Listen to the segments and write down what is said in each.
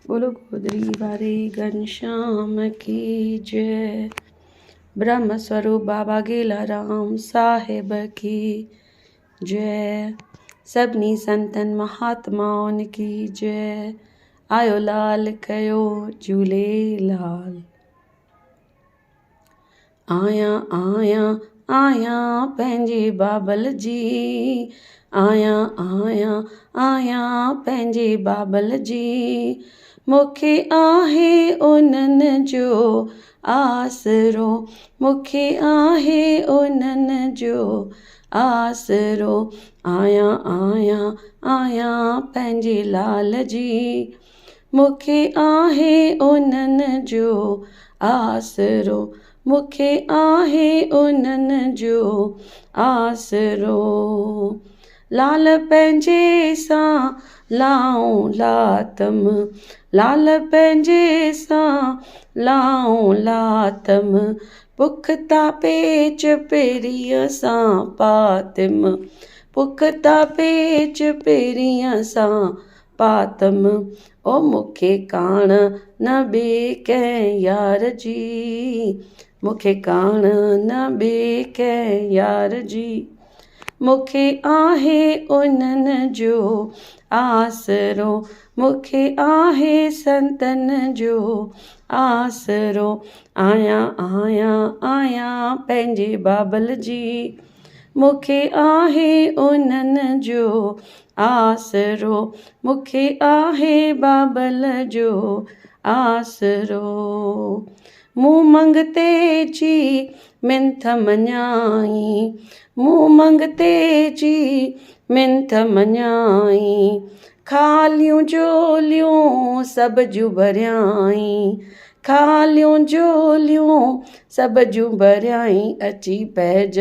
बोलो गोदरी वारे घनश्याम की जय। ब्रह्म स्वरूप बाबा गेलाराम साहिब की जय। सभिनी संतन महात्माउनि की जय। आयो लाल कयो झूलेलाल। आया आया आया पंहिंजे बाबल जी, आया आया आया पंहिंजे बाबल जी। मूंखे आहे उन्हनि जो आसरो, मूंखे आहे उन्हनि जो आसरो। आया आया आया पंहिंजे लाल जी, मूंखे आहे उन्हनि जो आसरो, मूंखे आहे उन्हनि जो आसरो। लाल पंहिंजे सां लाऊं लातम, लाल पंहिंजे सां लाऊं लातम। बुख तापे चपेरीअ सां पातिम, बुख तापे चपेरीअ सां पातम। ओ मूंखे काण न ॿिए कंहिं यार जी, मूंखे काण न ॿिए कंहिं यार जी। मूंखे आहे उन्हनि जो आसरो, मूंखे आहे संतनि जो आसरो। आया आया आया पंहिंजे बाबल जी, मूंखे आहे उन्हनि जो आसरो, मूंखे आहे बाबल जो आसरो। मूं मंगते जी मिंथ मञाई, मूं मंगते जी मिंथ मञाई। खालियूं झोलियूं सभ जूं भरियाई, खालियूं झोलियूं सभ जूं भरियाई। अची पैज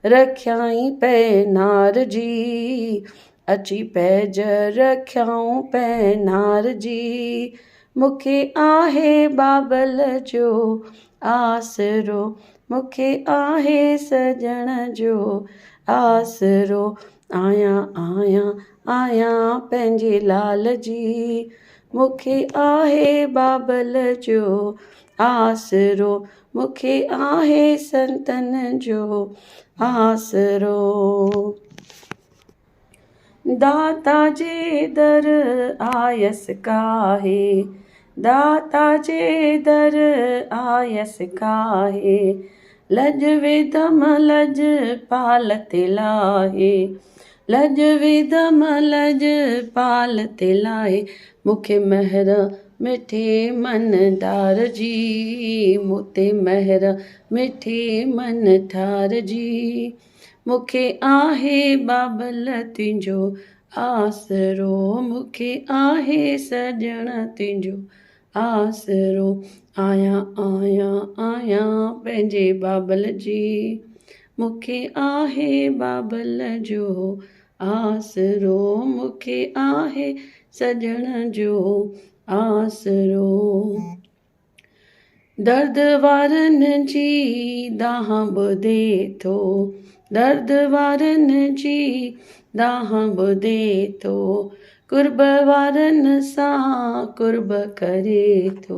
रखियाई पैनार जी, अची पैज रखियाऊं पैनार जी। मूंखे आहे बाबल जो आसरो, मूंखे आहे सजण जो आसरो। आया आया आया पंहिंजे लाल जी, मूंखे आहे बाबल जो आसरो, मूंखे आहे संतनि जो आसरो। दाता जे दर आयस काहे, दाता जे दर आयस काहे। लज विधम लज पाल ते लाहे, लज विधम लज पाल ते लाहे। मूंखे महर मिठे मनदार जी, मूंते महर मिठे मन ठार जी। मूंखे आहे बाबल तुंहिंजो आसरो, मूंखे आहे सजण तुंहिंजो आसरो। आया आया आया पंहिंजे बाबल जी, मूंखे आहे बाबल जो आसरो, मूंखे आहे सजण जो आसरो। दर्द वारनि जी दाह ॿुधे थो, दर्द वारनि जी दाह ॿुधे थो। कुर्ब वारनि सां कुर्ब करे थो,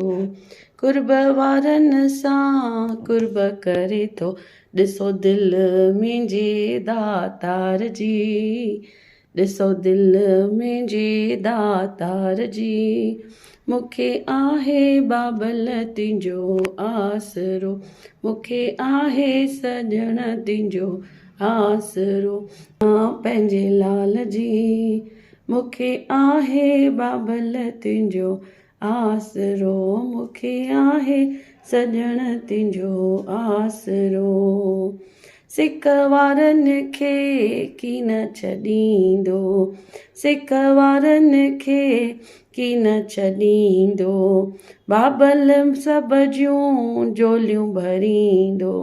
कुर्ब वारनि सां कुर्ब करे थो। ॾिसो दिलि मुंहिंजे दातार जी, ॾिसो दिलि मुंहिंजे दातार जी। मूंखे आहे बाबल तुंहिंजो आसरो, मूंखे आहे सजण तुंहिंजो आसरो। पंहिंजे लाल जी, मूंखे आहे बाबल तुंहिंजो आसरो, मूंखे आहे सजण तुंहिंजो आसरो। सिक वारनि खे कीन छॾींदो, सिक वारनि खे कीन छॾींदो। बाबल सभ जूं झोलियूं भरींदो,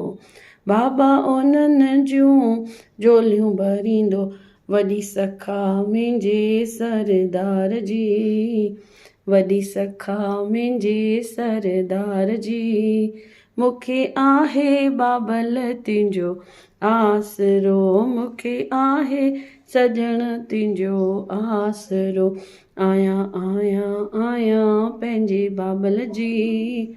बाबा उन्हनि जूं झोलियूं भरींदो। वॾी सखा मुंहिंजे सरदार जी, वॾी सखा मुंहिंजे सरदार जी। मूंखे आहे बाबल तुंहिंजो आसरो, मूंखे आहे सजण तुंहिंजो आसरो। आया आया आया पंहिंजे बाबल जी,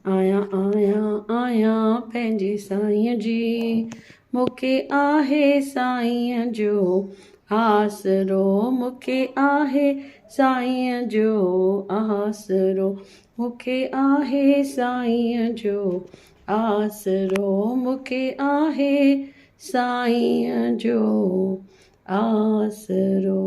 आहियां आहियां आहियां पंहिंजे साईंअ जी, मूंखे आहे साईंअ जो आसरो, मूंखे आहे साईंअ जो आसरो, मूंखे आहे साईंअ जो आसरो, मूंखे आहे साईंअ जो आसरो।